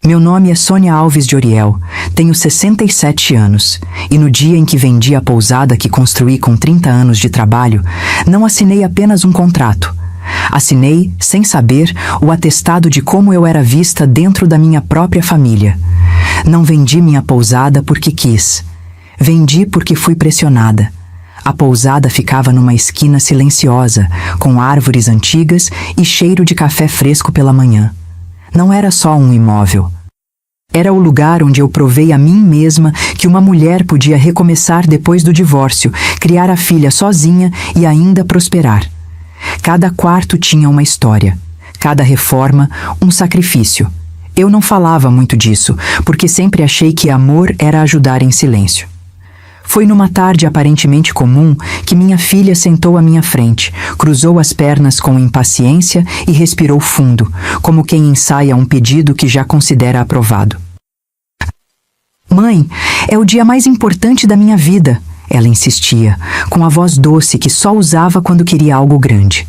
Meu nome é Sônia Alves de Oriel, tenho 67 anos, e no dia em que vendi a pousada que construí com 30 anos de trabalho, não assinei apenas um contrato. Assinei, sem saber, o atestado de como eu era vista dentro da minha própria família. Não vendi minha pousada porque quis. Vendi porque fui pressionada. A pousada ficava numa esquina silenciosa, com árvores antigas e cheiro de café fresco pela manhã. Não era só um imóvel. Era o lugar onde eu provei a mim mesma que uma mulher podia recomeçar depois do divórcio, criar a filha sozinha e ainda prosperar. Cada quarto tinha uma história, cada reforma um sacrifício. Eu não falava muito disso, porque sempre achei que amor era ajudar em silêncio. Foi numa tarde aparentemente comum que minha filha sentou à minha frente, cruzou as pernas com impaciência e respirou fundo, como quem ensaia um pedido que já considera aprovado. "Mãe, é o dia mais importante da minha vida", ela insistia, com a voz doce que só usava quando queria algo grande.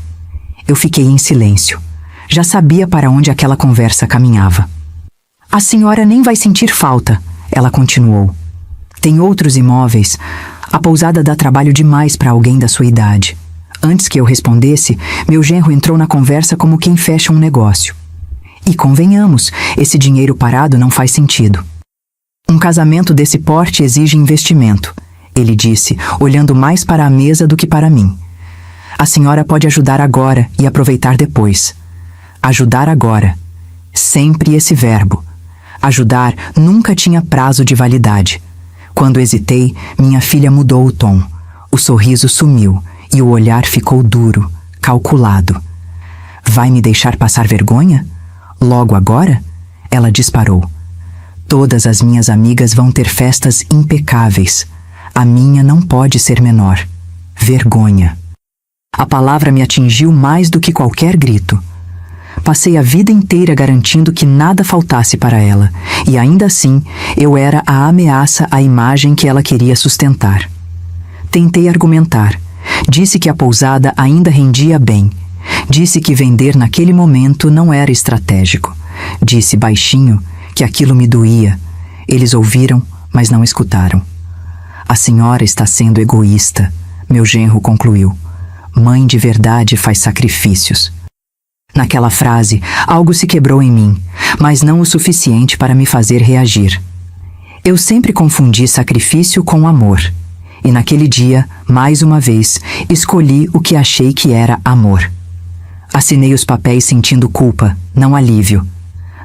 Eu fiquei em silêncio. Já sabia para onde aquela conversa caminhava. "A senhora nem vai sentir falta", ela continuou. "Tem outros imóveis. A pousada dá trabalho demais para alguém da sua idade." Antes que eu respondesse, meu genro entrou na conversa como quem fecha um negócio. "E convenhamos, esse dinheiro parado não faz sentido. Um casamento desse porte exige investimento", ele disse, olhando mais para a mesa do que para mim. "A senhora pode ajudar agora e aproveitar depois." Ajudar agora. Sempre esse verbo. Ajudar nunca tinha prazo de validade. Quando hesitei, minha filha mudou o tom. O sorriso sumiu e o olhar ficou duro, calculado. "Vai me deixar passar vergonha? Logo agora?" Ela disparou. "Todas as minhas amigas vão ter festas impecáveis. A minha não pode ser menor. Vergonha." A palavra me atingiu mais do que qualquer grito. Passei a vida inteira garantindo que nada faltasse para ela, e ainda assim eu era a ameaça à imagem que ela queria sustentar. Tentei argumentar. Disse que a pousada ainda rendia bem. Disse que vender naquele momento não era estratégico. Disse baixinho que aquilo me doía. Eles ouviram, mas não escutaram. "A senhora está sendo egoísta", meu genro concluiu. "Mãe de verdade faz sacrifícios." Naquela frase, algo se quebrou em mim, mas não o suficiente para me fazer reagir. Eu sempre confundi sacrifício com amor. E naquele dia, mais uma vez, escolhi o que achei que era amor. Assinei os papéis sentindo culpa, não alívio.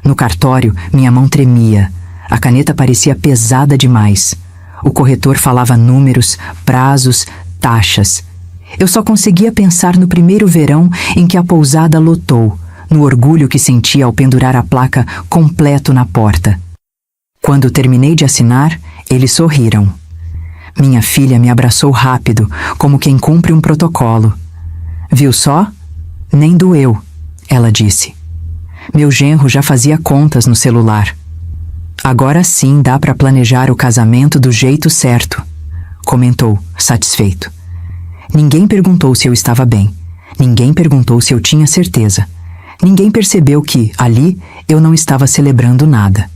No cartório, minha mão tremia. A caneta parecia pesada demais. O corretor falava números, prazos, taxas. Eu só conseguia pensar no primeiro verão em que a pousada lotou, no orgulho que senti ao pendurar a placa completo na porta. Quando terminei de assinar, eles sorriram. Minha filha me abraçou rápido, como quem cumpre um protocolo. "Viu só? Nem doeu", ela disse. Meu genro já fazia contas no celular. "Agora sim dá para planejar o casamento do jeito certo", comentou, satisfeito. Ninguém perguntou se eu estava bem. Ninguém perguntou se eu tinha certeza. Ninguém percebeu que, ali, eu não estava celebrando nada.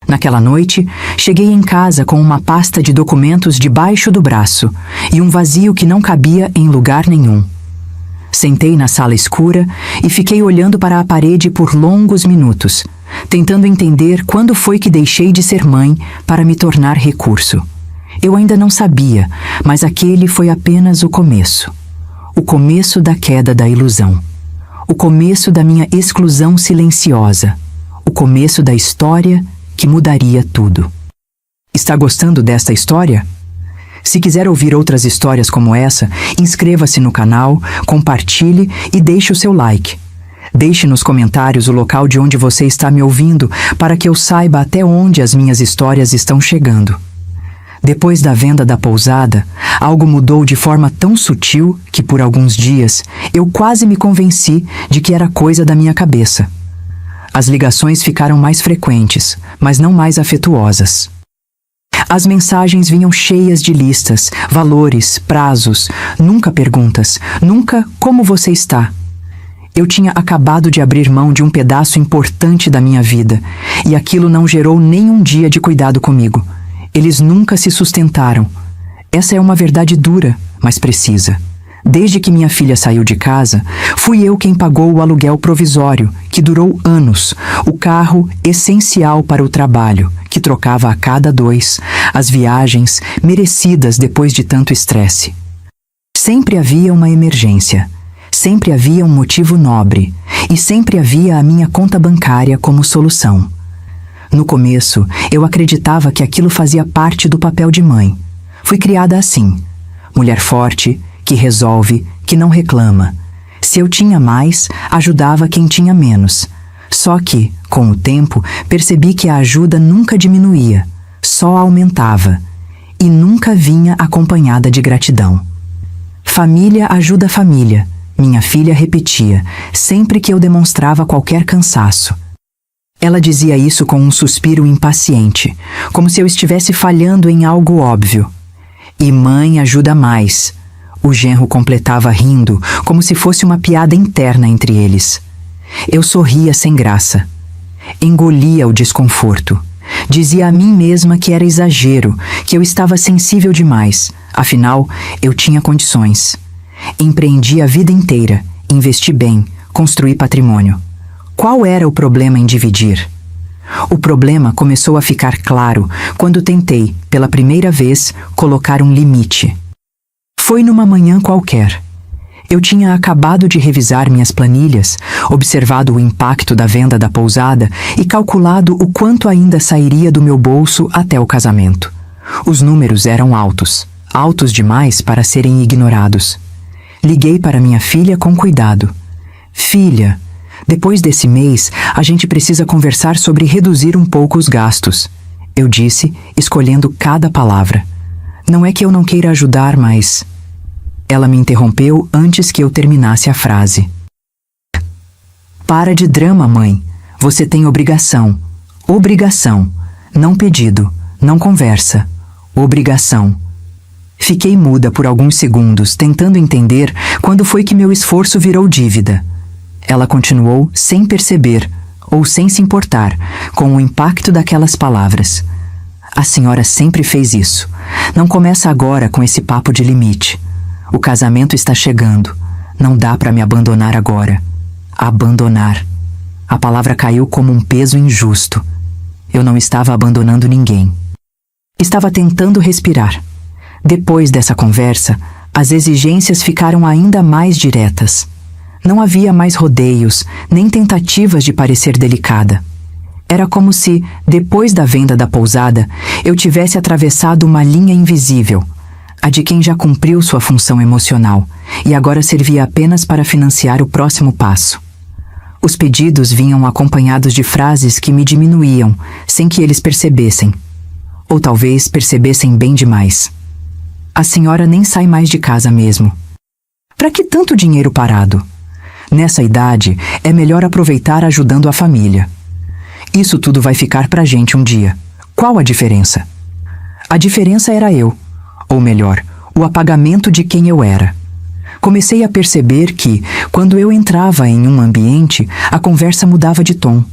Naquela noite, cheguei em casa com uma pasta de documentos debaixo do braço e um vazio que não cabia em lugar nenhum. Sentei na sala escura e fiquei olhando para a parede por longos minutos, tentando entender quando foi que deixei de ser mãe para me tornar recurso. Eu ainda não sabia, mas aquele foi apenas o começo. O começo da queda da ilusão. O começo da minha exclusão silenciosa. O começo da história que mudaria tudo. Está gostando desta história? Se quiser ouvir outras histórias como essa, inscreva-se no canal, compartilhe e deixe o seu like. Deixe nos comentários o local de onde você está me ouvindo para que eu saiba até onde as minhas histórias estão chegando. Depois da venda da pousada, algo mudou de forma tão sutil que por alguns dias eu quase me convenci de que era coisa da minha cabeça. As ligações ficaram mais frequentes, mas não mais afetuosas. As mensagens vinham cheias de listas, valores, prazos, nunca perguntas, nunca como você está. Eu tinha acabado de abrir mão de um pedaço importante da minha vida, e aquilo não gerou nem um dia de cuidado comigo. Eles nunca se sustentaram. Essa é uma verdade dura, mas precisa. Desde que minha filha saiu de casa, fui eu quem pagou o aluguel provisório, que durou anos, o carro essencial para o trabalho, que trocava a cada 2, as viagens merecidas depois de tanto estresse. Sempre havia uma emergência. Sempre havia um motivo nobre, e sempre havia a minha conta bancária como solução. No começo, eu acreditava que aquilo fazia parte do papel de mãe. Fui criada assim, mulher forte, que resolve, que não reclama. Se eu tinha mais, ajudava quem tinha menos. Só que, com o tempo, percebi que a ajuda nunca diminuía, só aumentava, e nunca vinha acompanhada de gratidão. Família ajuda família. Minha filha repetia, sempre que eu demonstrava qualquer cansaço. Ela dizia isso com um suspiro impaciente, como se eu estivesse falhando em algo óbvio. E mãe ajuda mais. O genro completava rindo, como se fosse uma piada interna entre eles. Eu sorria sem graça. Engolia o desconforto. Dizia a mim mesma que era exagero, que eu estava sensível demais. Afinal, eu tinha condições. Empreendi a vida inteira, investi bem, construí patrimônio. Qual era o problema em dividir? O problema começou a ficar claro quando tentei, pela primeira vez, colocar um limite. Foi numa manhã qualquer. Eu tinha acabado de revisar minhas planilhas, observado o impacto da venda da pousada e calculado o quanto ainda sairia do meu bolso até o casamento. Os números eram altos, altos demais para serem ignorados. Liguei para minha filha com cuidado. Filha, depois desse mês, a gente precisa conversar sobre reduzir um pouco os gastos. Eu disse, escolhendo cada palavra. Não é que eu não queira ajudar, mas... Ela me interrompeu antes que eu terminasse a frase. Para de drama, mãe. Você tem obrigação. Obrigação. Não pedido. Não conversa. Obrigação. Fiquei muda por alguns segundos, tentando entender quando foi que meu esforço virou dívida. Ela continuou sem perceber, ou sem se importar, com o impacto daquelas palavras. A senhora sempre fez isso. Não começa agora com esse papo de limite. O casamento está chegando. Não dá para me abandonar agora. Abandonar. A palavra caiu como um peso injusto. Eu não estava abandonando ninguém. Estava tentando respirar. Depois dessa conversa, as exigências ficaram ainda mais diretas. Não havia mais rodeios, nem tentativas de parecer delicada. Era como se, depois da venda da pousada, eu tivesse atravessado uma linha invisível, a de quem já cumpriu sua função emocional, e agora servia apenas para financiar o próximo passo. Os pedidos vinham acompanhados de frases que me diminuíam, sem que eles percebessem. Ou talvez percebessem bem demais. A senhora nem sai mais de casa mesmo. Para que tanto dinheiro parado? Nessa idade, é melhor aproveitar ajudando a família. Isso tudo vai ficar pra gente um dia. Qual a diferença? A diferença era eu. Ou melhor, o apagamento de quem eu era. Comecei a perceber que, quando eu entrava em um ambiente, a conversa mudava de tom.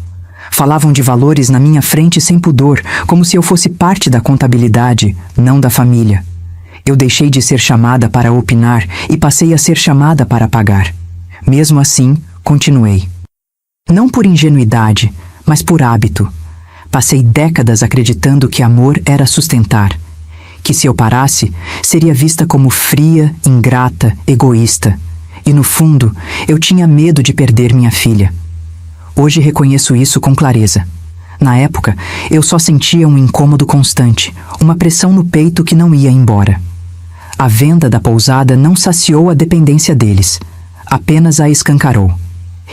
Falavam de valores na minha frente sem pudor, como se eu fosse parte da contabilidade, não da família. Eu deixei de ser chamada para opinar e passei a ser chamada para pagar. Mesmo assim, continuei. Não por ingenuidade, mas por hábito. Passei décadas acreditando que amor era sustentar. Que se eu parasse, seria vista como fria, ingrata, egoísta. E no fundo, eu tinha medo de perder minha filha. Hoje reconheço isso com clareza. Na época, eu só sentia um incômodo constante, uma pressão no peito que não ia embora. A venda da pousada não saciou a dependência deles, apenas a escancarou.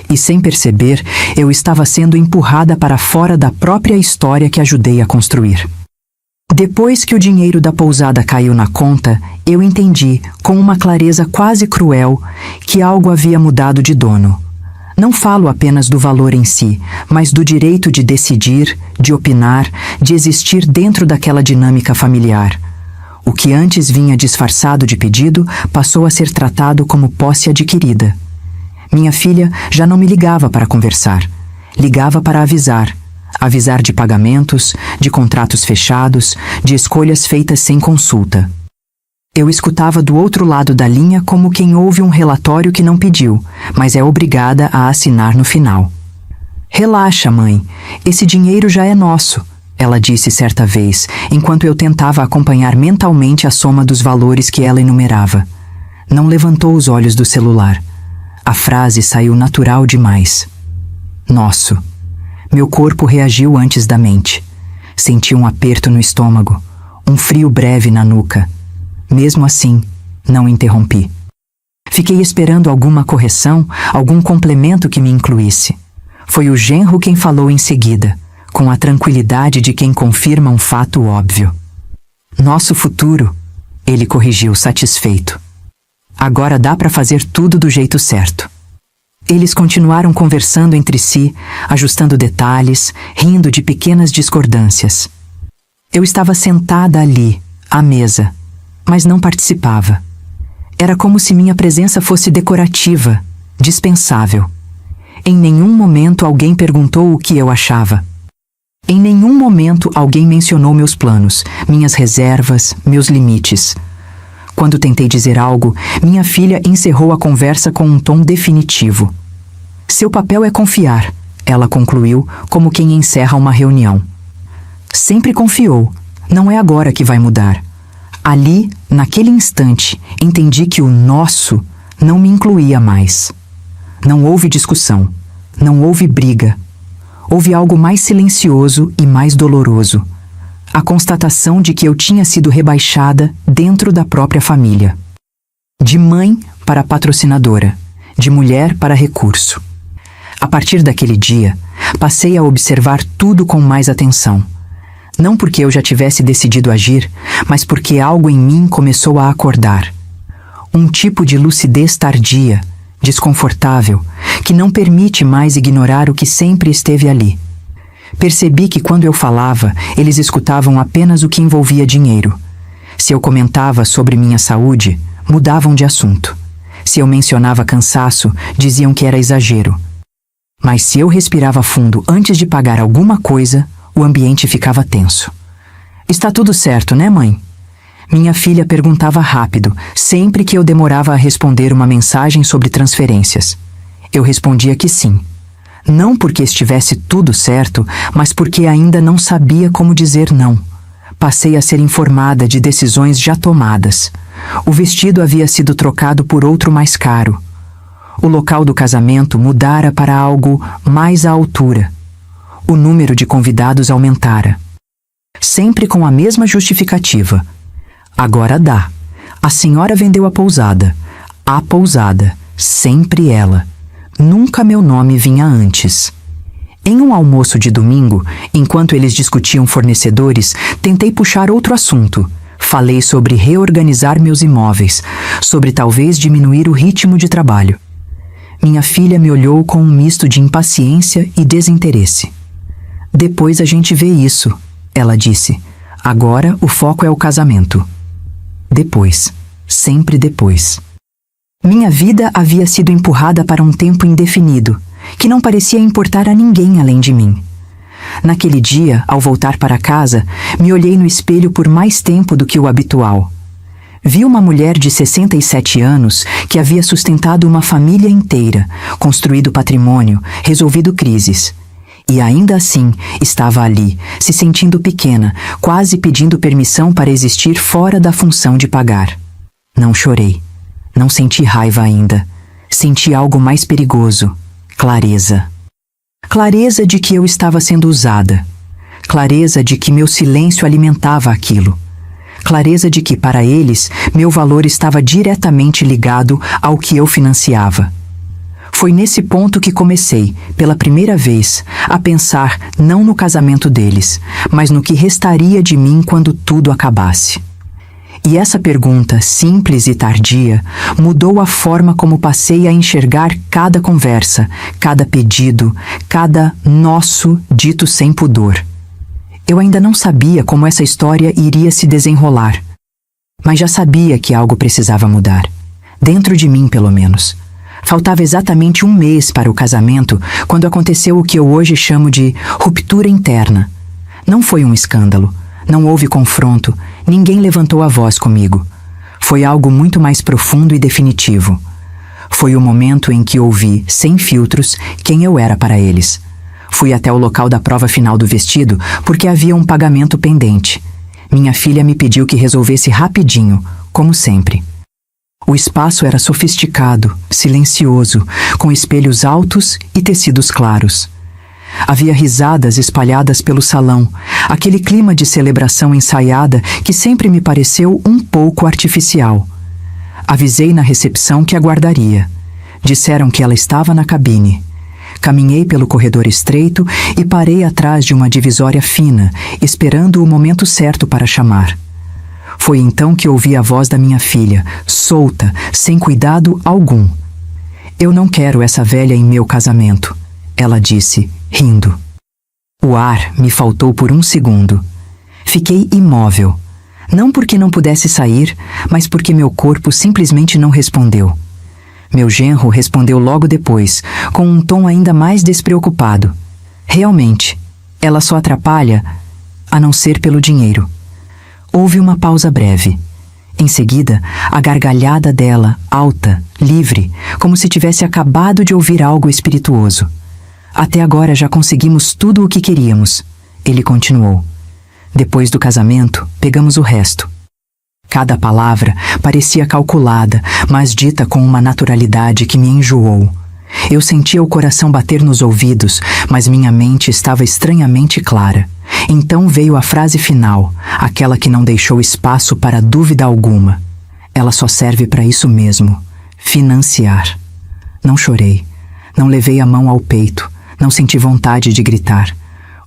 E sem perceber, eu estava sendo empurrada para fora da própria história que ajudei a construir. Depois que o dinheiro da pousada caiu na conta, eu entendi, com uma clareza quase cruel, que algo havia mudado de dono. Não falo apenas do valor em si, mas do direito de decidir, de opinar, de existir dentro daquela dinâmica familiar. O que antes vinha disfarçado de pedido passou a ser tratado como posse adquirida. Minha filha já não me ligava para conversar. Ligava para avisar. Avisar de pagamentos, de contratos fechados, de escolhas feitas sem consulta. Eu escutava do outro lado da linha como quem ouve um relatório que não pediu, mas é obrigada a assinar no final. Relaxa, mãe. Esse dinheiro já é nosso, ela disse certa vez, enquanto eu tentava acompanhar mentalmente a soma dos valores que ela enumerava. Não levantou os olhos do celular. A frase saiu natural demais. Nosso. Meu corpo reagiu antes da mente. Senti um aperto no estômago, um frio breve na nuca. Mesmo assim, não interrompi. Fiquei esperando alguma correção, algum complemento que me incluísse. Foi o genro quem falou em seguida, com a tranquilidade de quem confirma um fato óbvio. Nosso futuro, ele corrigiu satisfeito. Agora dá para fazer tudo do jeito certo. Eles continuaram conversando entre si, ajustando detalhes, rindo de pequenas discordâncias. Eu estava sentada ali, à mesa, mas não participava. Era como se minha presença fosse decorativa, dispensável. Em nenhum momento alguém perguntou o que eu achava. Em nenhum momento alguém mencionou meus planos, minhas reservas, meus limites. Quando tentei dizer algo, minha filha encerrou a conversa com um tom definitivo. Seu papel é confiar, ela concluiu, como quem encerra uma reunião. Sempre confiou, não é agora que vai mudar. Ali, naquele instante, entendi que o nosso não me incluía mais. Não houve discussão, não houve briga. Houve algo mais silencioso e mais doloroso. A constatação de que eu tinha sido rebaixada dentro da própria família. De mãe para patrocinadora, de mulher para recurso. A partir daquele dia, passei a observar tudo com mais atenção. Não porque eu já tivesse decidido agir, mas porque algo em mim começou a acordar. Um tipo de lucidez tardia, desconfortável, que não permite mais ignorar o que sempre esteve ali. Percebi que quando eu falava, eles escutavam apenas o que envolvia dinheiro. Se eu comentava sobre minha saúde, mudavam de assunto. Se eu mencionava cansaço, diziam que era exagero. Mas se eu respirava fundo antes de pagar alguma coisa, o ambiente ficava tenso. Está tudo certo, né, mãe? Minha filha perguntava rápido, sempre que eu demorava a responder uma mensagem sobre transferências. Eu respondia que sim. Não porque estivesse tudo certo, mas porque ainda não sabia como dizer não. Passei a ser informada de decisões já tomadas. O vestido havia sido trocado por outro mais caro. O local do casamento mudara para algo mais à altura. O número de convidados aumentara. Sempre com a mesma justificativa. Agora dá. A senhora vendeu a pousada. A pousada. Sempre ela. Nunca meu nome vinha antes. Em um almoço de domingo, enquanto eles discutiam fornecedores, tentei puxar outro assunto. Falei sobre reorganizar meus imóveis, sobre talvez diminuir o ritmo de trabalho. Minha filha me olhou com um misto de impaciência e desinteresse. Depois a gente vê isso, ela disse. Agora o foco é o casamento. Depois. Sempre depois. Minha vida havia sido empurrada para um tempo indefinido, que não parecia importar a ninguém além de mim. Naquele dia, ao voltar para casa, me olhei no espelho por mais tempo do que o habitual. Vi uma mulher de 67 anos que havia sustentado uma família inteira, construído patrimônio, resolvido crises. E ainda assim, estava ali, se sentindo pequena, quase pedindo permissão para existir fora da função de pagar. Não chorei. Não senti raiva ainda. Senti algo mais perigoso. Clareza. Clareza de que eu estava sendo usada. Clareza de que meu silêncio alimentava aquilo. Clareza de que, para eles, meu valor estava diretamente ligado ao que eu financiava. Foi nesse ponto que comecei, pela primeira vez, a pensar não no casamento deles, mas no que restaria de mim quando tudo acabasse. E essa pergunta, simples e tardia, mudou a forma como passei a enxergar cada conversa, cada pedido, cada nosso dito sem pudor. Eu ainda não sabia como essa história iria se desenrolar, mas já sabia que algo precisava mudar. Dentro de mim, pelo menos. Faltava exatamente um mês para o casamento quando aconteceu o que eu hoje chamo de ruptura interna. Não foi um escândalo, não houve confronto, ninguém levantou a voz comigo. Foi algo muito mais profundo e definitivo. Foi o momento em que ouvi, sem filtros, quem eu era para eles. Fui até o local da prova final do vestido porque havia um pagamento pendente. Minha filha me pediu que resolvesse rapidinho, como sempre. O espaço era sofisticado, silencioso, com espelhos altos e tecidos claros. Havia risadas espalhadas pelo salão, aquele clima de celebração ensaiada que sempre me pareceu um pouco artificial. Avisei na recepção que aguardaria. Disseram que ela estava na cabine. Caminhei pelo corredor estreito e parei atrás de uma divisória fina, esperando o momento certo para chamar. Foi então que ouvi a voz da minha filha, solta, sem cuidado algum. "Eu não quero essa velha em meu casamento", ela disse, rindo. O ar me faltou por um segundo. Fiquei imóvel. Não porque não pudesse sair, mas porque meu corpo simplesmente não respondeu. Meu genro respondeu logo depois, com um tom ainda mais despreocupado. "Realmente, ela só atrapalha, a não ser pelo dinheiro." Houve uma pausa breve. Em seguida, a gargalhada dela, alta, livre, como se tivesse acabado de ouvir algo espirituoso. "Até agora já conseguimos tudo o que queríamos", ele continuou. "Depois do casamento, pegamos o resto." Cada palavra parecia calculada, mas dita com uma naturalidade que me enjoou. Eu sentia o coração bater nos ouvidos, mas minha mente estava estranhamente clara. Então veio a frase final, aquela que não deixou espaço para dúvida alguma. Ela só serve para isso mesmo: financiar. Não chorei. Não levei a mão ao peito. Não senti vontade de gritar.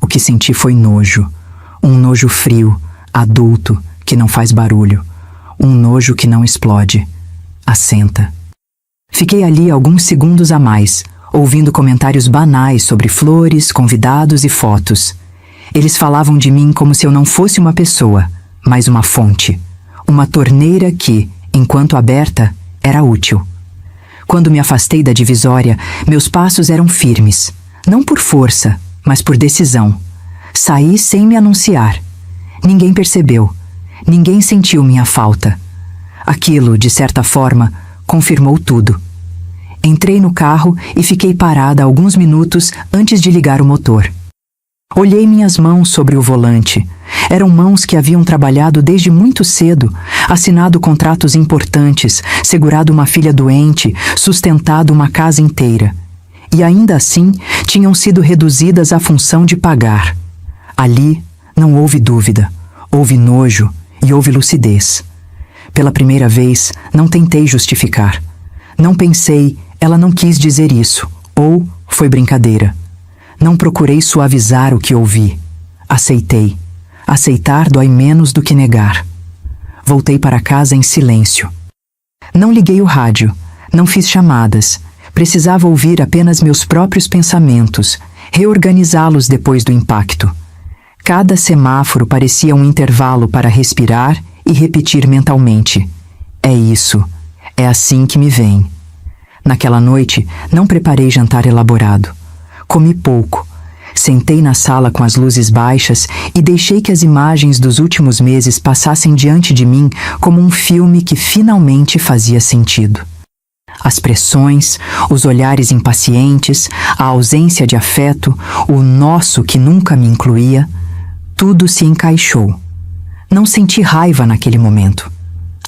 O que senti foi nojo. Um nojo frio, adulto, que não faz barulho. Um nojo que não explode. Assenta. Fiquei ali alguns segundos a mais, ouvindo comentários banais sobre flores, convidados e fotos. Eles falavam de mim como se eu não fosse uma pessoa, mas uma fonte. Uma torneira que, enquanto aberta, era útil. Quando me afastei da divisória, meus passos eram firmes. Não por força, mas por decisão. Saí sem me anunciar. Ninguém percebeu. Ninguém sentiu minha falta. Aquilo, de certa forma, confirmou tudo. Entrei no carro e fiquei parada alguns minutos antes de ligar o motor. Olhei minhas mãos sobre o volante. Eram mãos que haviam trabalhado desde muito cedo, assinado contratos importantes, segurado uma filha doente, sustentado uma casa inteira. E ainda assim, tinham sido reduzidas à função de pagar. Ali, não houve dúvida, houve nojo e houve lucidez. Pela primeira vez, não tentei justificar. Não pensei, ela não quis dizer isso, ou foi brincadeira. Não procurei suavizar o que ouvi. Aceitei. Aceitar dói menos do que negar. Voltei para casa em silêncio. Não liguei o rádio, não fiz chamadas. Precisava ouvir apenas meus próprios pensamentos, reorganizá-los depois do impacto. Cada semáforo parecia um intervalo para respirar e repetir mentalmente: "É isso, é assim que me vem." Naquela noite, não preparei jantar elaborado. Comi pouco. Sentei na sala com as luzes baixas e deixei que as imagens dos últimos meses passassem diante de mim como um filme que finalmente fazia sentido. As pressões, os olhares impacientes, a ausência de afeto, o nosso que nunca me incluía, tudo se encaixou. Não senti raiva naquele momento.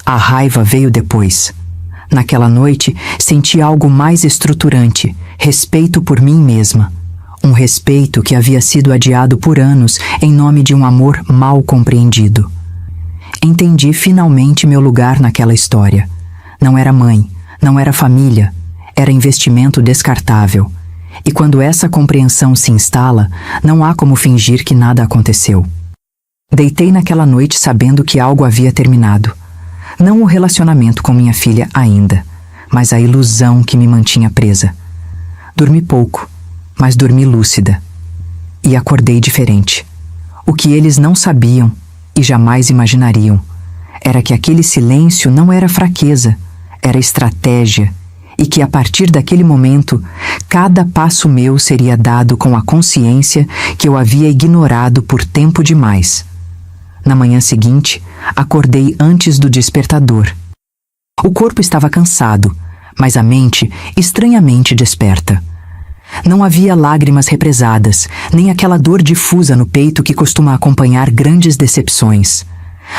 A raiva veio depois. Naquela noite, senti algo mais estruturante, respeito por mim mesma. Um respeito que havia sido adiado por anos em nome de um amor mal compreendido. Entendi finalmente meu lugar naquela história. Não era mãe, não era família, era investimento descartável. E quando essa compreensão se instala, não há como fingir que nada aconteceu. Deitei naquela noite sabendo que algo havia terminado. Não o relacionamento com minha filha ainda, mas a ilusão que me mantinha presa. Dormi pouco, mas dormi lúcida. E acordei diferente. O que eles não sabiam e jamais imaginariam era que aquele silêncio não era fraqueza, era estratégia, e que a partir daquele momento, cada passo meu seria dado com a consciência que eu havia ignorado por tempo demais. Na manhã seguinte, acordei antes do despertador. O corpo estava cansado, mas a mente estranhamente desperta. Não havia lágrimas represadas, nem aquela dor difusa no peito que costuma acompanhar grandes decepções.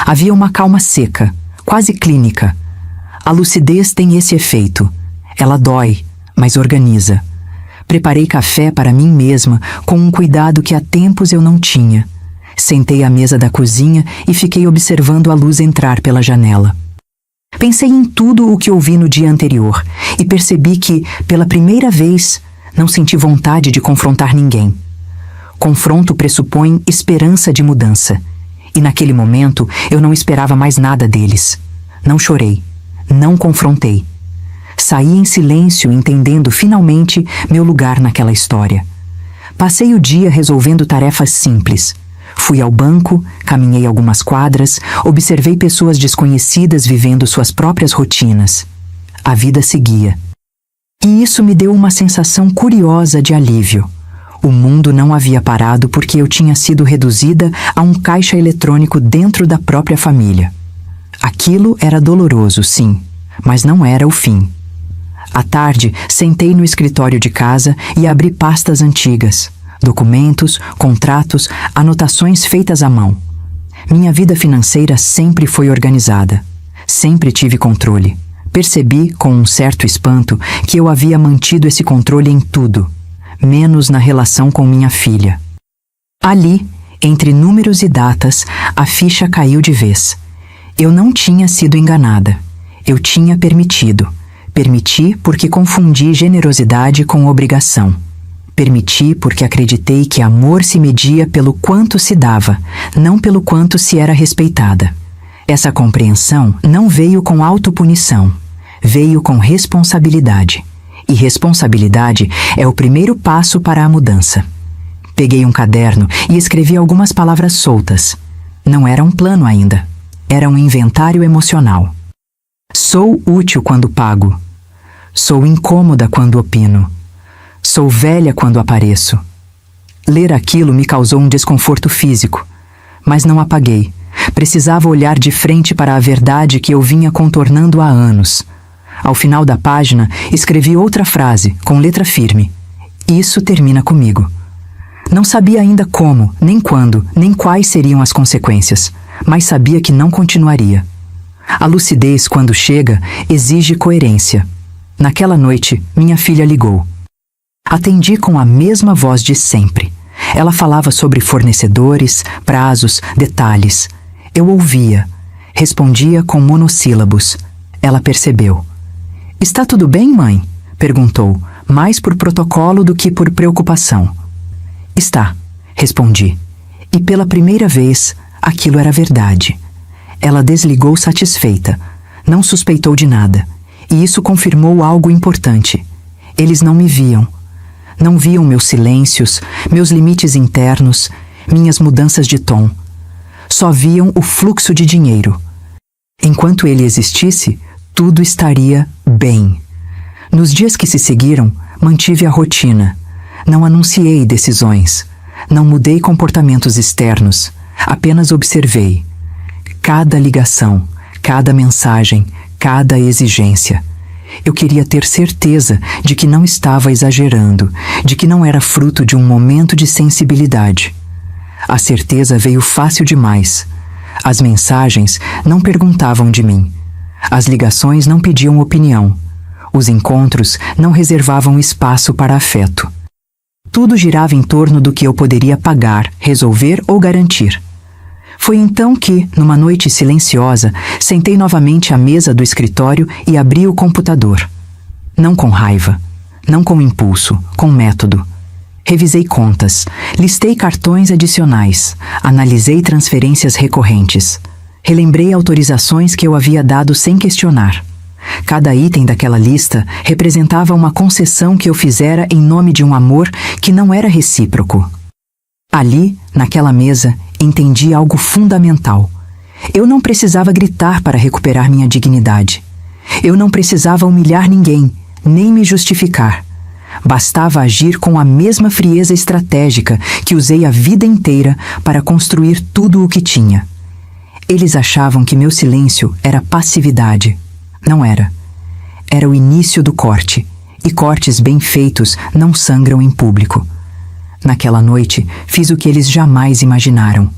Havia uma calma seca, quase clínica. A lucidez tem esse efeito. Ela dói, mas organiza. Preparei café para mim mesma com um cuidado que há tempos eu não tinha. Sentei à mesa da cozinha e fiquei observando a luz entrar pela janela. Pensei em tudo o que ouvi no dia anterior e percebi que, pela primeira vez, não senti vontade de confrontar ninguém. Confronto pressupõe esperança de mudança. E naquele momento eu não esperava mais nada deles. Não chorei. Não confrontei. Saí em silêncio, entendendo finalmente meu lugar naquela história. Passei o dia resolvendo tarefas simples. Fui ao banco, caminhei algumas quadras, observei pessoas desconhecidas vivendo suas próprias rotinas. A vida seguia. E isso me deu uma sensação curiosa de alívio. O mundo não havia parado porque eu tinha sido reduzida a um caixa eletrônico dentro da própria família. Aquilo era doloroso, sim, mas não era o fim. À tarde, sentei no escritório de casa e abri pastas antigas. Documentos, contratos, anotações feitas à mão. Minha vida financeira sempre foi organizada. Sempre tive controle. Percebi, com um certo espanto, que eu havia mantido esse controle em tudo, menos na relação com minha filha. Ali, entre números e datas, a ficha caiu de vez. Eu não tinha sido enganada. Eu tinha permitido. Permiti porque confundi generosidade com obrigação. Permiti porque acreditei que amor se media pelo quanto se dava, não pelo quanto se era respeitada. Essa compreensão não veio com autopunição, veio com responsabilidade. E responsabilidade é o primeiro passo para a mudança. Peguei um caderno e escrevi algumas palavras soltas. Não era um plano ainda. Era um inventário emocional. Sou útil quando pago. Sou incômoda quando opino. Sou velha quando apareço. Ler aquilo me causou um desconforto físico, mas não apaguei. Precisava olhar de frente para a verdade que eu vinha contornando há anos. Ao final da página, escrevi outra frase, com letra firme. Isso termina comigo. Não sabia ainda como, nem quando, nem quais seriam as consequências, mas sabia que não continuaria. A lucidez, quando chega, exige coerência. Naquela noite, minha filha ligou. Atendi com a mesma voz de sempre. Ela falava sobre fornecedores, prazos, detalhes. Eu ouvia. Respondia com monossílabos. Ela percebeu. "Está tudo bem, mãe?" perguntou, mais por protocolo do que por preocupação. "Está", respondi. E pela primeira vez, aquilo era verdade. Ela desligou satisfeita. Não suspeitou de nada. E isso confirmou algo importante. Eles não me viam. Não viam meus silêncios, meus limites internos, minhas mudanças de tom. Só viam o fluxo de dinheiro. Enquanto ele existisse, tudo estaria bem. Nos dias que se seguiram, mantive a rotina. Não anunciei decisões. Não mudei comportamentos externos. Apenas observei. Cada ligação, cada mensagem, cada exigência. Eu queria ter certeza de que não estava exagerando, de que não era fruto de um momento de sensibilidade. A certeza veio fácil demais. As mensagens não perguntavam de mim. As ligações não pediam opinião. Os encontros não reservavam espaço para afeto. Tudo girava em torno do que eu poderia pagar, resolver ou garantir. Foi então que, numa noite silenciosa, sentei novamente à mesa do escritório e abri o computador. Não com raiva, não com impulso, com método. Revisei contas, listei cartões adicionais, analisei transferências recorrentes. Relembrei autorizações que eu havia dado sem questionar. Cada item daquela lista representava uma concessão que eu fizera em nome de um amor que não era recíproco. Ali, naquela mesa, entendi algo fundamental. Eu não precisava gritar para recuperar minha dignidade. Eu não precisava humilhar ninguém, nem me justificar. Bastava agir com a mesma frieza estratégica que usei a vida inteira para construir tudo o que tinha. Eles achavam que meu silêncio era passividade. Não era. Era o início do corte, e cortes bem feitos não sangram em público. Naquela noite, fiz o que eles jamais imaginaram.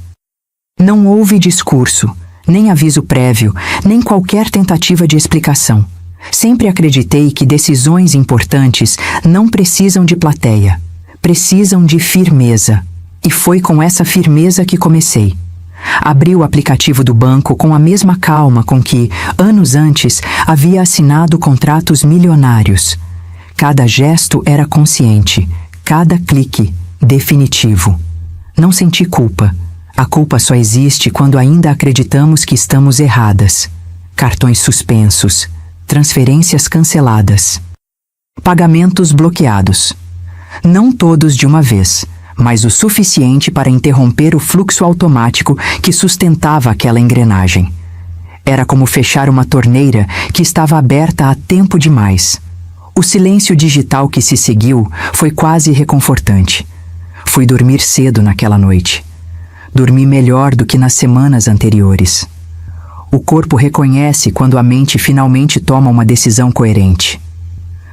Não houve discurso, nem aviso prévio, nem qualquer tentativa de explicação. Sempre acreditei que decisões importantes não precisam de plateia, precisam de firmeza. E foi com essa firmeza que comecei. Abri o aplicativo do banco com a mesma calma com que, anos antes, havia assinado contratos milionários. Cada gesto era consciente, cada clique definitivo. Não senti culpa. A culpa só existe quando ainda acreditamos que estamos erradas. Cartões suspensos, transferências canceladas, pagamentos bloqueados. Não todos de uma vez, mas o suficiente para interromper o fluxo automático que sustentava aquela engrenagem. Era como fechar uma torneira que estava aberta há tempo demais. O silêncio digital que se seguiu foi quase reconfortante. Fui dormir cedo naquela noite. Dormi melhor do que nas semanas anteriores. O corpo reconhece quando a mente finalmente toma uma decisão coerente.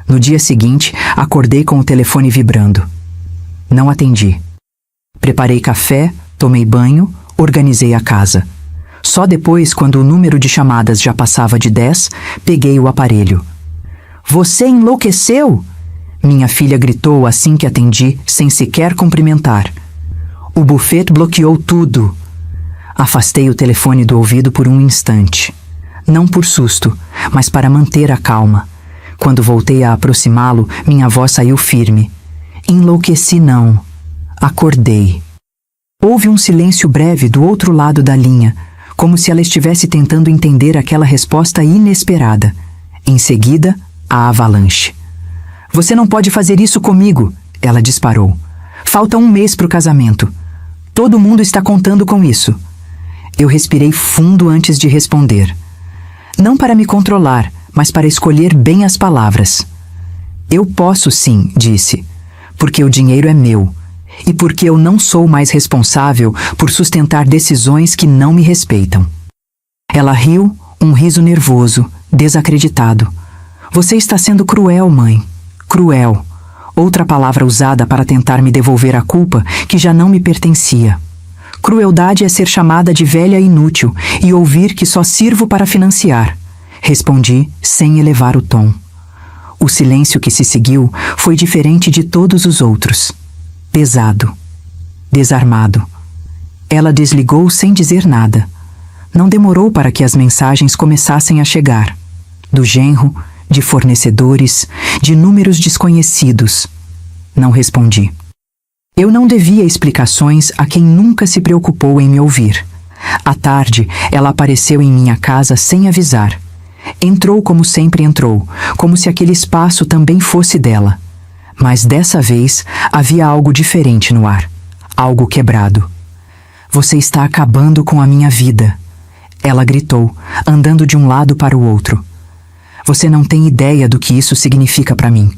No dia seguinte, acordei com o telefone vibrando. Não atendi. Preparei café, tomei banho, organizei a casa. Só depois, quando o número de chamadas já passava de 10, peguei o aparelho. "Você enlouqueceu?" Minha filha gritou assim que atendi, sem sequer cumprimentar. O buffet bloqueou tudo. Afastei o telefone do ouvido por um instante. Não por susto, mas para manter a calma. Quando voltei a aproximá-lo, minha voz saiu firme. Enlouqueci não. Acordei. Houve um silêncio breve do outro lado da linha, como se ela estivesse tentando entender aquela resposta inesperada. Em seguida, a avalanche. "Você não pode fazer isso comigo", ela disparou. "Falta um mês para o casamento. Todo mundo está contando com isso." Eu respirei fundo antes de responder. Não para me controlar, mas para escolher bem as palavras. "Eu posso sim", disse, "porque o dinheiro é meu e porque eu não sou mais responsável por sustentar decisões que não me respeitam." Ela riu, um riso nervoso, desacreditado. "Você está sendo cruel, mãe. Cruel." Outra palavra usada para tentar me devolver a culpa que já não me pertencia. Crueldade é ser chamada de velha inútil e ouvir que só sirvo para financiar. Respondi sem elevar o tom. O silêncio que se seguiu foi diferente de todos os outros. Pesado. Desarmado. Ela desligou sem dizer nada. Não demorou para que as mensagens começassem a chegar. Do genro, de fornecedores, de números desconhecidos. Não respondi. Eu não devia explicações a quem nunca se preocupou em me ouvir. À tarde, ela apareceu em minha casa sem avisar. Entrou como sempre entrou, como se aquele espaço também fosse dela. Mas dessa vez, havia algo diferente no ar. Algo quebrado. "Você está acabando com a minha vida." Ela gritou, andando de um lado para o outro. "Você não tem ideia do que isso significa para mim."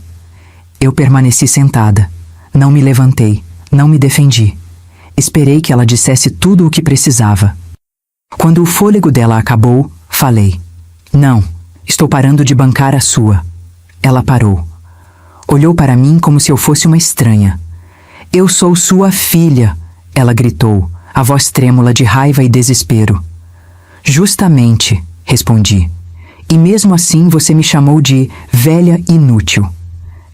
Eu permaneci sentada. Não me levantei, não me defendi. Esperei que ela dissesse tudo o que precisava. Quando o fôlego dela acabou, falei: "Não, estou parando de bancar a sua." Ela parou. Olhou para mim como se eu fosse uma estranha. "Eu sou sua filha", ela gritou, a voz trêmula de raiva e desespero. "Justamente", respondi. "E mesmo assim você me chamou de velha inútil."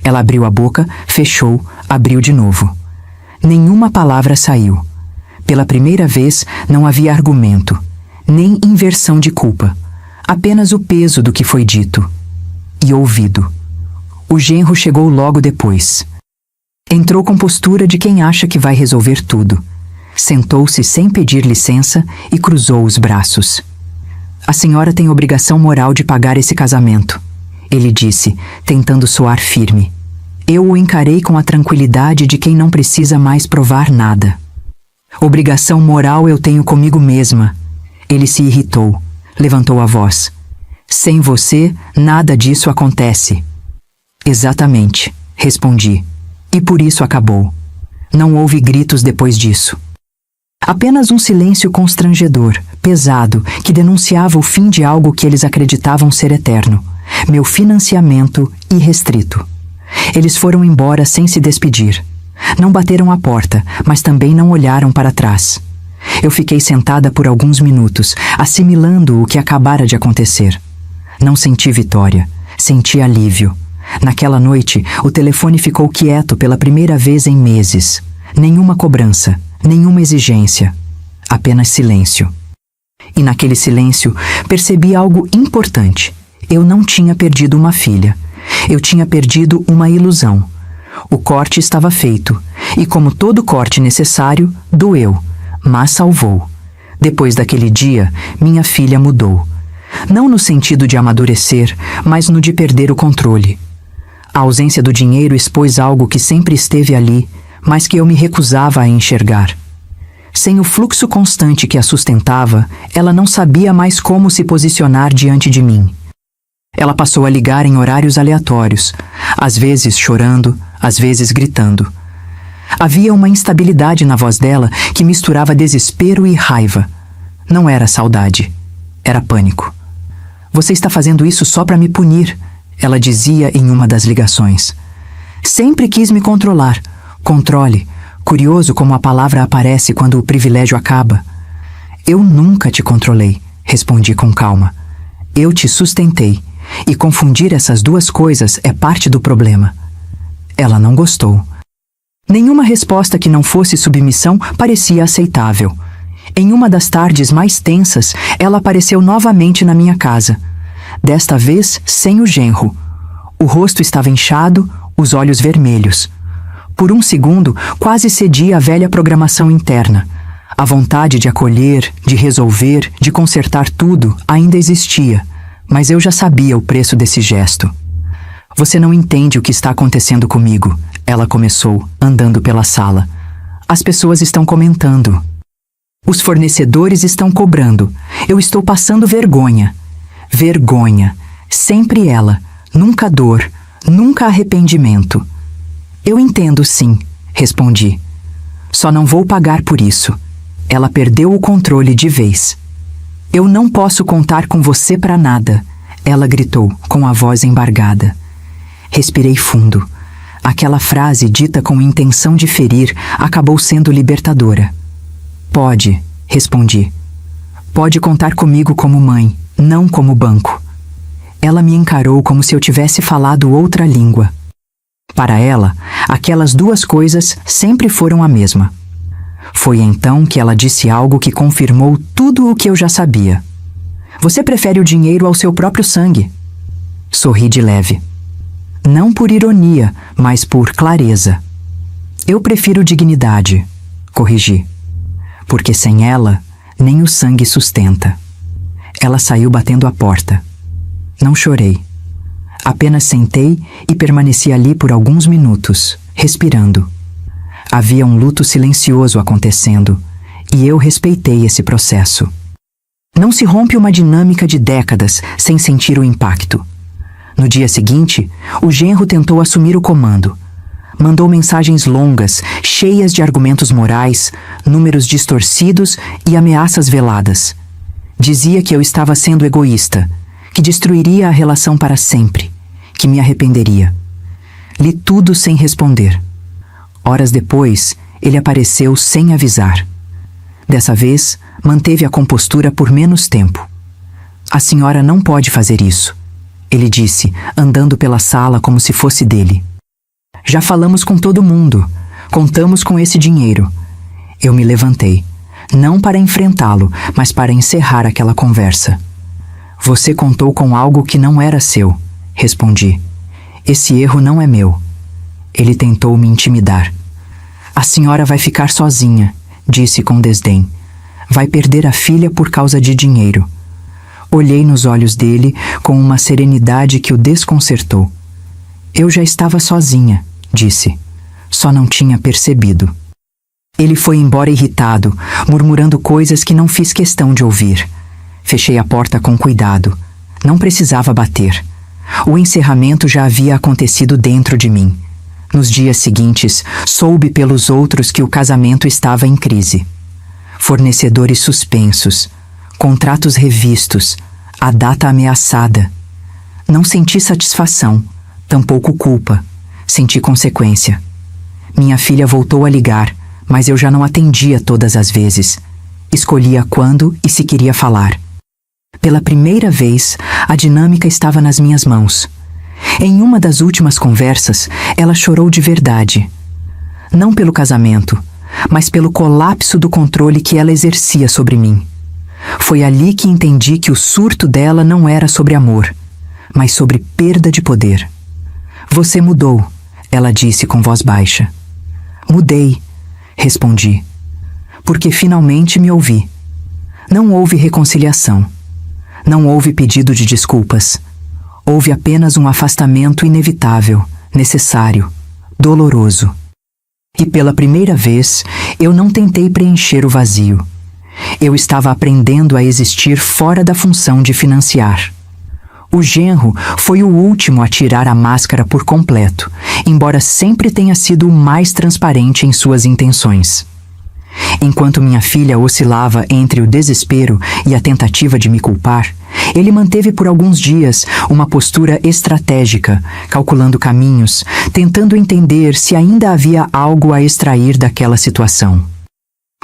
Ela abriu a boca, fechou, abriu de novo. Nenhuma palavra saiu. Pela primeira vez, não havia argumento, nem inversão de culpa. Apenas o peso do que foi dito. E ouvido. O genro chegou logo depois. Entrou com postura de quem acha que vai resolver tudo. Sentou-se sem pedir licença e cruzou os braços. "A senhora tem obrigação moral de pagar esse casamento", ele disse, tentando soar firme. Eu o encarei com a tranquilidade de quem não precisa mais provar nada. "Obrigação moral eu tenho comigo mesma." Ele se irritou, levantou a voz. "Sem você, nada disso acontece." Exatamente, respondi. E por isso acabou. Não houve gritos depois disso. Apenas um silêncio constrangedor, pesado, que denunciava o fim de algo que eles acreditavam ser eterno. Meu financiamento irrestrito. Eles foram embora sem se despedir. Não bateram à porta, mas também não olharam para trás. Eu fiquei sentada por alguns minutos, assimilando o que acabara de acontecer. Não senti vitória, senti alívio. Naquela noite, o telefone ficou quieto pela primeira vez em meses. Nenhuma cobrança, nenhuma exigência. Apenas silêncio. E naquele silêncio, percebi algo importante. Eu não tinha perdido uma filha. Eu tinha perdido uma ilusão. O corte estava feito, e como todo corte necessário, doeu, mas salvou. Depois daquele dia, minha filha mudou. Não no sentido de amadurecer, mas no de perder o controle. A ausência do dinheiro expôs algo que sempre esteve ali, mas que eu me recusava a enxergar. Sem o fluxo constante que a sustentava, ela não sabia mais como se posicionar diante de mim. Ela passou a ligar em horários aleatórios, às vezes chorando, às vezes gritando. Havia uma instabilidade na voz dela que misturava desespero e raiva. Não era saudade, era pânico. Você está fazendo isso só para me punir, ela dizia em uma das ligações. Sempre quis me controlar. Controle. Curioso como a palavra aparece quando o privilégio acaba. Eu nunca te controlei, respondi com calma. Eu te sustentei. E confundir essas duas coisas é parte do problema. Ela não gostou. Nenhuma resposta que não fosse submissão parecia aceitável. Em uma das tardes mais tensas, ela apareceu novamente na minha casa. Desta vez, sem o genro. O rosto estava inchado, os olhos vermelhos. Por um segundo, quase cedi à velha programação interna. A vontade de acolher, de resolver, de consertar tudo ainda existia, mas eu já sabia o preço desse gesto. Você não entende o que está acontecendo comigo, ela começou, andando pela sala. As pessoas estão comentando. Os fornecedores estão cobrando. Eu estou passando vergonha. Vergonha. Sempre ela. Nunca dor. Nunca arrependimento. Eu entendo, sim, respondi. Só não vou pagar por isso. Ela perdeu o controle de vez. Eu não posso contar com você para nada, ela gritou, com a voz embargada. Respirei fundo. Aquela frase dita com intenção de ferir acabou sendo libertadora. Pode, respondi. Pode contar comigo como mãe, não como banco. Ela me encarou como se eu tivesse falado outra língua. Para ela, aquelas duas coisas sempre foram a mesma. Foi então que ela disse algo que confirmou tudo o que eu já sabia. Você prefere o dinheiro ao seu próprio sangue. Sorri de leve. Não por ironia, mas por clareza. Eu prefiro dignidade, corrigi. Porque sem ela, nem o sangue sustenta. Ela saiu batendo a porta. Não chorei. Apenas sentei e permaneci ali por alguns minutos, respirando. Havia um luto silencioso acontecendo, e eu respeitei esse processo. Não se rompe uma dinâmica de décadas sem sentir o impacto. No dia seguinte, o genro tentou assumir o comando. Mandou mensagens longas, cheias de argumentos morais, números distorcidos e ameaças veladas. Dizia que eu estava sendo egoísta, que destruiria a relação para sempre, que me arrependeria. Li tudo sem responder. Horas depois, ele apareceu sem avisar. Dessa vez, manteve a compostura por menos tempo. A senhora não pode fazer isso, ele disse, andando pela sala como se fosse dele. Já falamos com todo mundo. Contamos com esse dinheiro. Eu me levantei, não para enfrentá-lo, mas para encerrar aquela conversa. Você contou com algo que não era seu, respondi. Esse erro não é meu. Ele tentou me intimidar. A senhora vai ficar sozinha, disse com desdém. Vai perder a filha por causa de dinheiro. Olhei nos olhos dele com uma serenidade que o desconcertou. Eu já estava sozinha, disse. Só não tinha percebido. Ele foi embora irritado, murmurando coisas que não fiz questão de ouvir. Fechei a porta com cuidado. Não precisava bater. O encerramento já havia acontecido dentro de mim. Nos dias seguintes, soube pelos outros que o casamento estava em crise. Fornecedores suspensos, contratos revistos, a data ameaçada. Não senti satisfação, tampouco culpa. Senti consequência. Minha filha voltou a ligar, mas eu já não atendia todas as vezes. Escolhia quando e se queria falar. Pela primeira vez, a dinâmica estava nas minhas mãos. Em uma das últimas conversas, ela chorou de verdade. Não pelo casamento, mas pelo colapso do controle que ela exercia sobre mim. Foi ali que entendi que o surto dela não era sobre amor, mas sobre perda de poder. Você mudou, ela disse com voz baixa. Mudei, respondi, porque finalmente me ouvi. Não houve reconciliação. Não houve pedido de desculpas. Houve apenas um afastamento inevitável, necessário, doloroso. E pela primeira vez, eu não tentei preencher o vazio. Eu estava aprendendo a existir fora da função de financiar. O genro foi o último a tirar a máscara por completo, embora sempre tenha sido o mais transparente em suas intenções. Enquanto minha filha oscilava entre o desespero e a tentativa de me culpar, ele manteve por alguns dias uma postura estratégica, calculando caminhos, tentando entender se ainda havia algo a extrair daquela situação.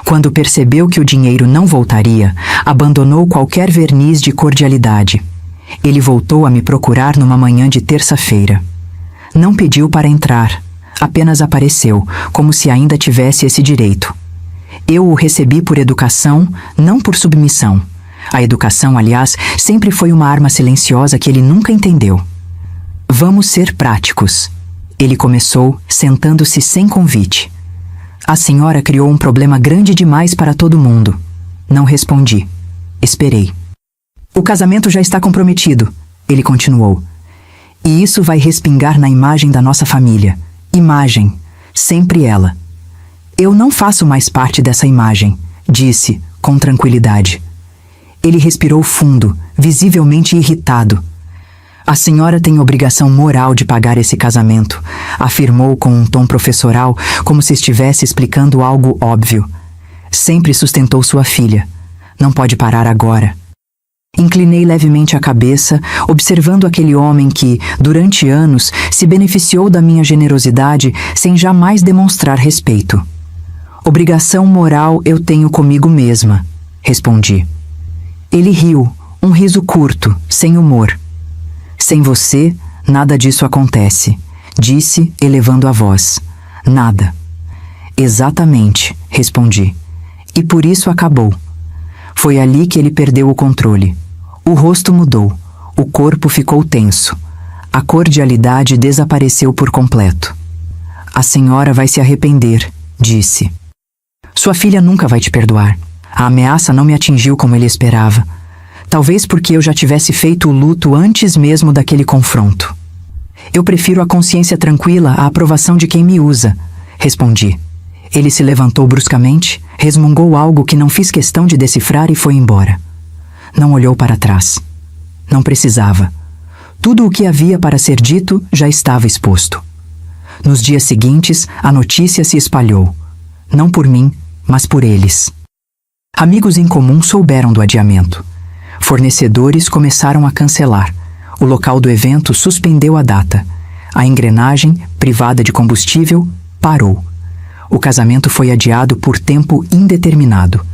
Quando percebeu que o dinheiro não voltaria, abandonou qualquer verniz de cordialidade. Ele voltou a me procurar numa manhã de terça-feira. Não pediu para entrar, apenas apareceu, como se ainda tivesse esse direito. Eu o recebi por educação, não por submissão. A educação, aliás, sempre foi uma arma silenciosa que ele nunca entendeu. Vamos ser práticos. Ele começou, sentando-se sem convite. A senhora criou um problema grande demais para todo mundo. Não respondi. Esperei. O casamento já está comprometido, ele continuou. E isso vai respingar na imagem da nossa família. Imagem. Sempre ela. Eu não faço mais parte dessa imagem, disse, com tranquilidade. Ele respirou fundo, visivelmente irritado. A senhora tem obrigação moral de pagar esse casamento, afirmou com um tom professoral, como se estivesse explicando algo óbvio. Sempre sustentou sua filha. Não pode parar agora. Inclinei levemente a cabeça, observando aquele homem que, durante anos, se beneficiou da minha generosidade sem jamais demonstrar respeito. Obrigação moral eu tenho comigo mesma, respondi. Ele riu, um riso curto, sem humor. Sem você, nada disso acontece, disse, elevando a voz. Nada. Exatamente, respondi. E por isso acabou. Foi ali que ele perdeu o controle. O rosto mudou, o corpo ficou tenso. A cordialidade desapareceu por completo. A senhora vai se arrepender, disse. Sua filha nunca vai te perdoar. A ameaça não me atingiu como ele esperava. Talvez porque eu já tivesse feito o luto antes mesmo daquele confronto. Eu prefiro a consciência tranquila à aprovação de quem me usa, respondi. Ele se levantou bruscamente, resmungou algo que não fiz questão de decifrar e foi embora. Não olhou para trás. Não precisava. Tudo o que havia para ser dito já estava exposto. Nos dias seguintes, a notícia se espalhou. Não por mim, mas por eles. Amigos em comum souberam do adiamento. Fornecedores começaram a cancelar. O local do evento suspendeu a data. A engrenagem, privada de combustível, parou. O casamento foi adiado por tempo indeterminado.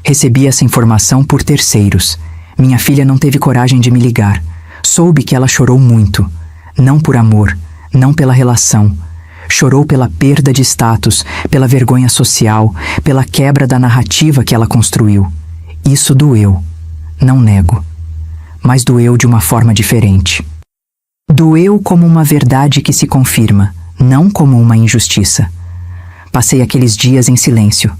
Recebi essa informação por terceiros. Minha filha não teve coragem de me ligar. Soube que ela chorou muito. Não por amor, não pela relação. Chorou pela perda de status, pela vergonha social, pela quebra da narrativa que ela construiu. Isso doeu. Não nego. Mas doeu de uma forma diferente. Doeu como uma verdade que se confirma, não como uma injustiça. Passei aqueles dias em silêncio.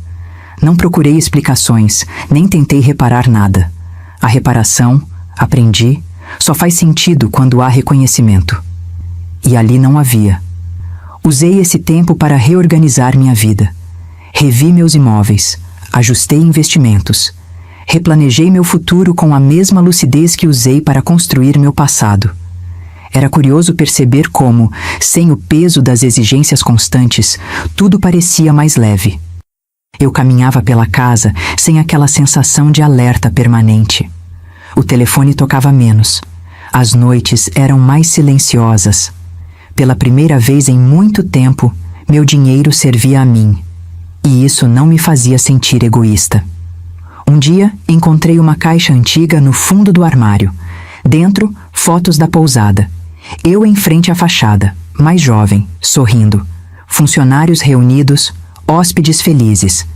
Não procurei explicações, nem tentei reparar nada. A reparação, aprendi, só faz sentido quando há reconhecimento. E ali não havia. Usei esse tempo para reorganizar minha vida. Revi meus imóveis, ajustei investimentos. Replanejei meu futuro com a mesma lucidez que usei para construir meu passado. Era curioso perceber como, sem o peso das exigências constantes, tudo parecia mais leve. Eu caminhava pela casa sem aquela sensação de alerta permanente. O telefone tocava menos. As noites eram mais silenciosas. Pela primeira vez em muito tempo, meu dinheiro servia a mim. E isso não me fazia sentir egoísta. Um dia, encontrei uma caixa antiga no fundo do armário. Dentro, fotos da pousada. Eu em frente à fachada, mais jovem, sorrindo. Funcionários reunidos, hóspedes felizes.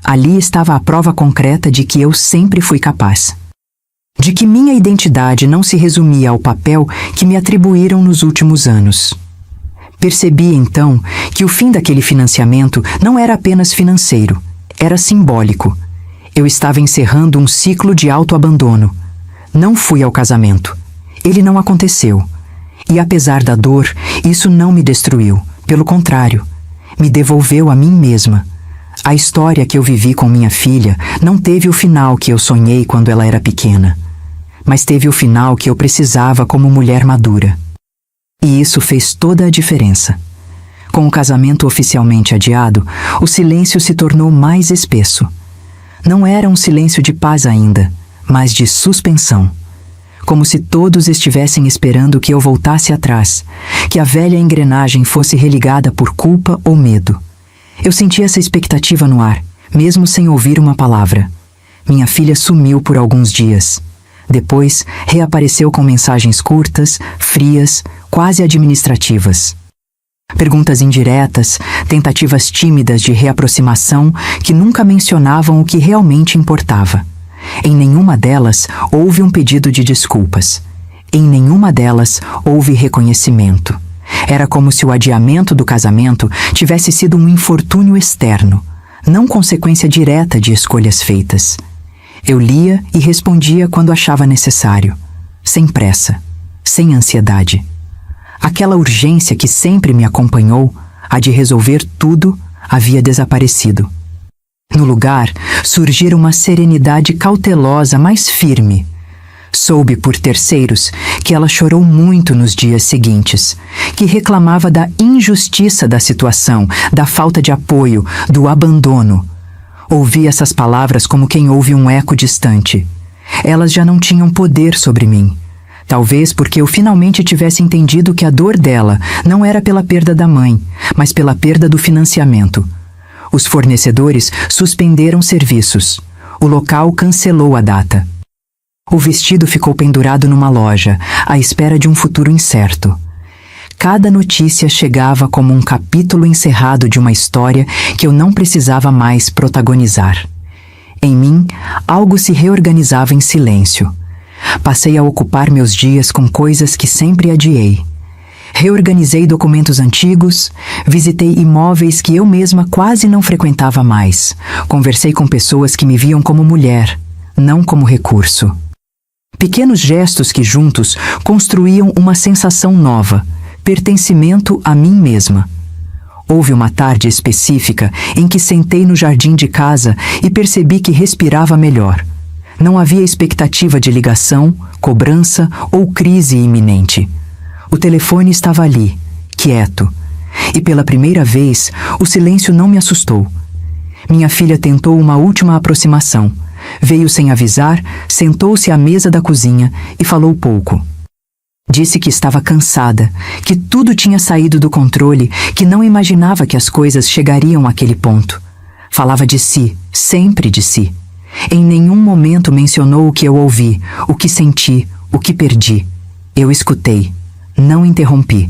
Ali estava a prova concreta de que eu sempre fui capaz. De que minha identidade não se resumia ao papel que me atribuíram nos últimos anos. Percebi, então, que o fim daquele financiamento não era apenas financeiro, era simbólico. Eu estava encerrando um ciclo de autoabandono. Não fui ao casamento. Ele não aconteceu. E apesar da dor, isso não me destruiu. Pelo contrário, me devolveu a mim mesma. A história que eu vivi com minha filha não teve o final que eu sonhei quando ela era pequena, mas teve o final que eu precisava como mulher madura. E isso fez toda a diferença. Com o casamento oficialmente adiado, o silêncio se tornou mais espesso. Não era um silêncio de paz ainda, mas de suspensão. Como se todos estivessem esperando que eu voltasse atrás, que a velha engrenagem fosse religada por culpa ou medo. Eu senti essa expectativa no ar, mesmo sem ouvir uma palavra. Minha filha sumiu por alguns dias. Depois, reapareceu com mensagens curtas, frias, quase administrativas. Perguntas indiretas, tentativas tímidas de reaproximação que nunca mencionavam o que realmente importava. Em nenhuma delas houve um pedido de desculpas. Em nenhuma delas houve reconhecimento. Era como se o adiamento do casamento tivesse sido um infortúnio externo, não consequência direta de escolhas feitas. Eu lia e respondia quando achava necessário, sem pressa, sem ansiedade. Aquela urgência que sempre me acompanhou, a de resolver tudo, havia desaparecido. No lugar, surgira uma serenidade cautelosa mais firme. Soube por terceiros que ela chorou muito nos dias seguintes, que reclamava da injustiça da situação, da falta de apoio, do abandono. Ouvi essas palavras como quem ouve um eco distante. Elas já não tinham poder sobre mim. Talvez porque eu finalmente tivesse entendido que a dor dela não era pela perda da mãe, mas pela perda do financiamento. Os fornecedores suspenderam serviços. O local cancelou a data. O vestido ficou pendurado numa loja, à espera de um futuro incerto. Cada notícia chegava como um capítulo encerrado de uma história que eu não precisava mais protagonizar. Em mim, algo se reorganizava em silêncio. Passei a ocupar meus dias com coisas que sempre adiei. Reorganizei documentos antigos, visitei imóveis que eu mesma quase não frequentava mais. Conversei com pessoas que me viam como mulher, não como recurso. Pequenos gestos que juntos construíam uma sensação nova, pertencimento a mim mesma. Houve uma tarde específica em que sentei no jardim de casa e percebi que respirava melhor. Não havia expectativa de ligação, cobrança ou crise iminente. O telefone estava ali, quieto. E pela primeira vez, o silêncio não me assustou. Minha filha tentou uma última aproximação. Veio sem avisar, sentou-se à mesa da cozinha e falou pouco. Disse que estava cansada, que tudo tinha saído do controle, que não imaginava que as coisas chegariam àquele ponto. Falava de si, sempre de si. Em nenhum momento mencionou o que eu ouvi, o que senti, o que perdi. Eu escutei. Não interrompi.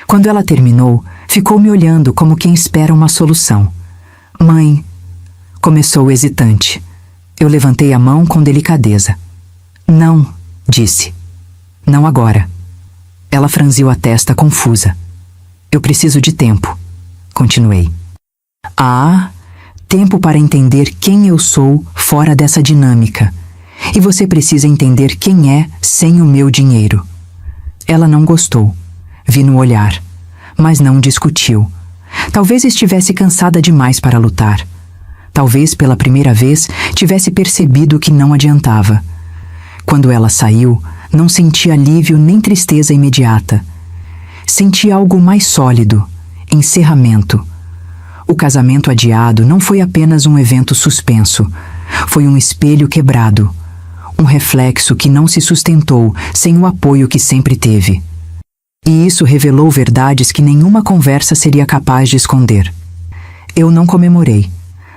Quando ela terminou, ficou me olhando como quem espera uma solução. Mãe, começou hesitante. Eu levantei a mão com delicadeza. Não, disse. Não agora. Ela franziu a testa confusa. Eu preciso de tempo. Continuei. Ah, tempo para entender quem eu sou fora dessa dinâmica. E você precisa entender quem é sem o meu dinheiro. Ela não gostou. Vi no olhar. Mas não discutiu. Talvez estivesse cansada demais para lutar. Talvez pela primeira vez tivesse percebido que não adiantava. Quando ela saiu, Não senti alívio nem tristeza imediata. Senti algo mais sólido, encerramento. O casamento adiado não foi apenas um evento suspenso, foi um espelho quebrado, um reflexo que não se sustentou sem o apoio que sempre teve. E isso revelou verdades que nenhuma conversa seria capaz de esconder. Eu não comemorei,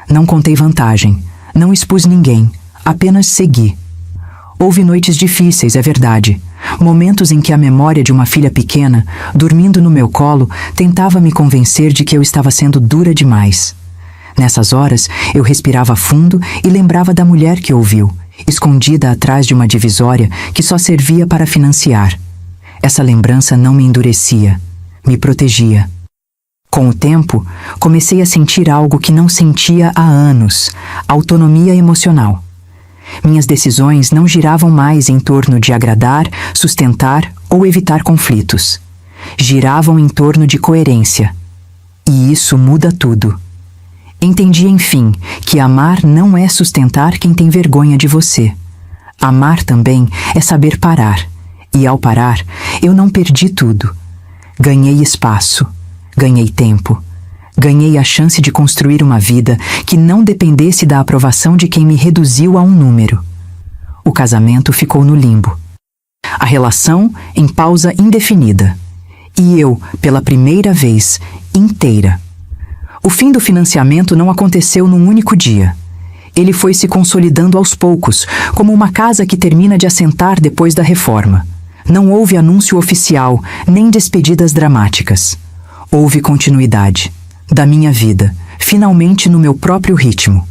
não contei vantagem, não expus ninguém, apenas segui. Houve noites difíceis, é verdade. Momentos em que a memória de uma filha pequena, dormindo no meu colo, tentava me convencer de que eu estava sendo dura demais. Nessas horas, eu respirava fundo e lembrava da mulher que ouviu, escondida atrás de uma divisória que só servia para financiar. Essa lembrança não me endurecia, me protegia. Com o tempo, comecei a sentir algo que não sentia há anos: autonomia emocional. Minhas decisões não giravam mais em torno de agradar, sustentar ou evitar conflitos. Giravam em torno de coerência. E isso muda tudo. Entendi, enfim, que amar não é sustentar quem tem vergonha de você. Amar também é saber parar. E ao parar, eu não perdi tudo. Ganhei espaço, ganhei tempo. Ganhei a chance de construir uma vida que não dependesse da aprovação de quem me reduziu a um número. O casamento ficou no limbo. A relação em pausa indefinida. E eu, pela primeira vez, inteira. O fim do financiamento não aconteceu num único dia. Ele foi se consolidando aos poucos, como uma casa que termina de assentar depois da reforma. Não houve anúncio oficial, nem despedidas dramáticas. Houve continuidade. Da minha vida, finalmente no meu próprio ritmo.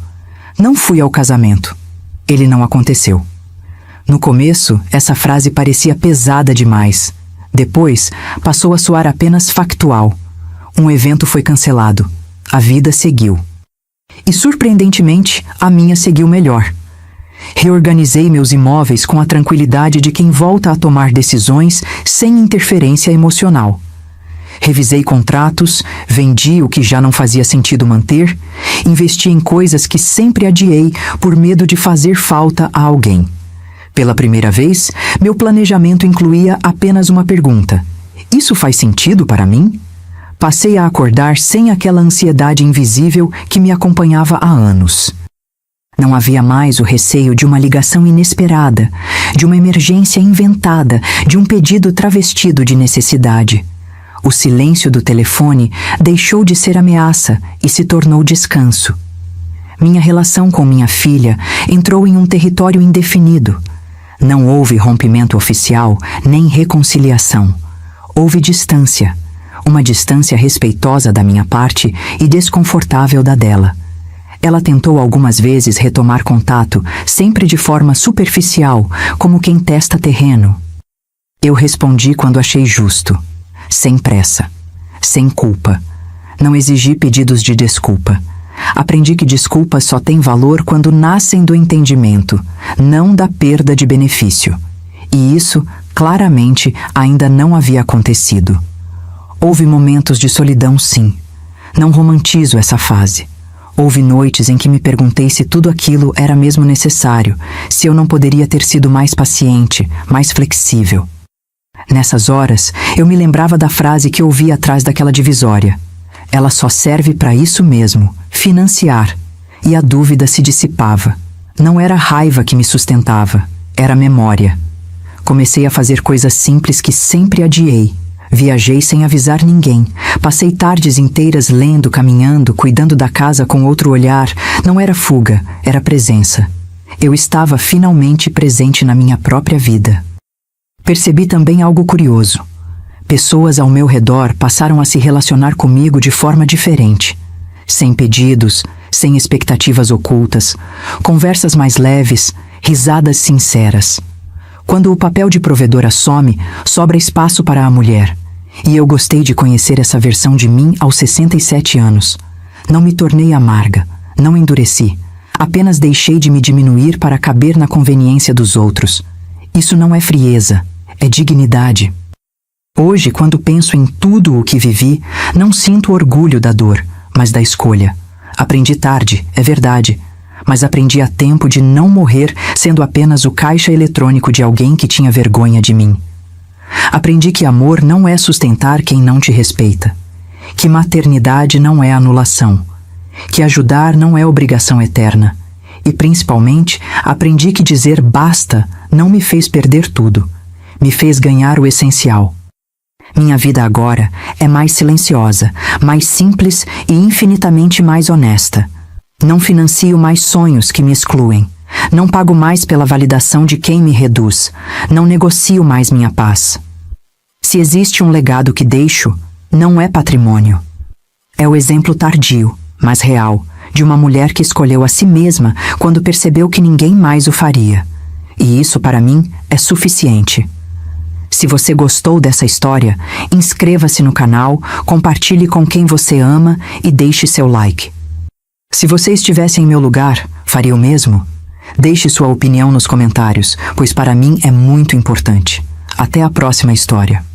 Não fui ao casamento. Ele não aconteceu. No começo, essa frase parecia pesada demais. Depois, passou a soar apenas factual. Um evento foi cancelado. A vida seguiu. E, surpreendentemente, a minha seguiu melhor. Reorganizei meus imóveis com a tranquilidade de quem volta a tomar decisões sem interferência emocional. Revisei contratos, vendi o que já não fazia sentido manter, investi em coisas que sempre adiei por medo de fazer falta a alguém. Pela primeira vez, meu planejamento incluía apenas uma pergunta: isso faz sentido para mim? Passei a acordar sem aquela ansiedade invisível que me acompanhava há anos. Não havia mais o receio de uma ligação inesperada, de uma emergência inventada, de um pedido travestido de necessidade. O silêncio do telefone deixou de ser ameaça e se tornou descanso. Minha relação com minha filha entrou em um território indefinido. Não houve rompimento oficial, nem reconciliação. Houve distância. Uma distância respeitosa da minha parte e desconfortável da dela. Ela tentou algumas vezes retomar contato, sempre de forma superficial, como quem testa terreno. Eu respondi quando achei justo. Sem pressa, sem culpa. Não exigi pedidos de desculpa. Aprendi que desculpas só têm valor quando nascem do entendimento, não da perda de benefício. E isso, claramente, ainda não havia acontecido. Houve momentos de solidão, sim. Não romantizo essa fase. Houve noites em que me perguntei se tudo aquilo era mesmo necessário, se eu não poderia ter sido mais paciente, mais flexível. Nessas horas, eu me lembrava da frase que ouvi atrás daquela divisória. Ela só serve para isso mesmo, financiar. E a dúvida se dissipava. Não era raiva que me sustentava, era memória. Comecei a fazer coisas simples que sempre adiei. Viajei sem avisar ninguém. Passei tardes inteiras lendo, caminhando, cuidando da casa com outro olhar. Não era fuga, era presença. Eu estava finalmente presente na minha própria vida. Percebi também algo curioso. Pessoas ao meu redor passaram a se relacionar comigo de forma diferente. Sem pedidos, sem expectativas ocultas, conversas mais leves, risadas sinceras. Quando o papel de provedora some, sobra espaço para a mulher. E eu gostei de conhecer essa versão de mim aos 67 anos. Não me tornei amarga, não endureci. Apenas deixei de me diminuir para caber na conveniência dos outros. Isso não é frieza, é dignidade. Hoje, quando penso em tudo o que vivi, não sinto orgulho da dor, mas da escolha. Aprendi tarde, é verdade, mas aprendi a tempo de não morrer sendo apenas o caixa eletrônico de alguém que tinha vergonha de mim. Aprendi que amor não é sustentar quem não te respeita, que maternidade não é anulação, que ajudar não é obrigação eterna, e principalmente aprendi que dizer basta não me fez perder tudo, me fez ganhar o essencial. Minha vida agora é mais silenciosa, mais simples e infinitamente mais honesta. Não financio mais sonhos que me excluem. Não pago mais pela validação de quem me reduz. Não negocio mais minha paz. Se existe um legado que deixo, não é patrimônio. É o exemplo tardio, mas real, de uma mulher que escolheu a si mesma quando percebeu que ninguém mais o faria. E isso, para mim, é suficiente. Se você gostou dessa história, inscreva-se no canal, compartilhe com quem você ama e deixe seu like. Se você estivesse em meu lugar, faria o mesmo? Deixe sua opinião nos comentários, pois para mim é muito importante. Até a próxima história.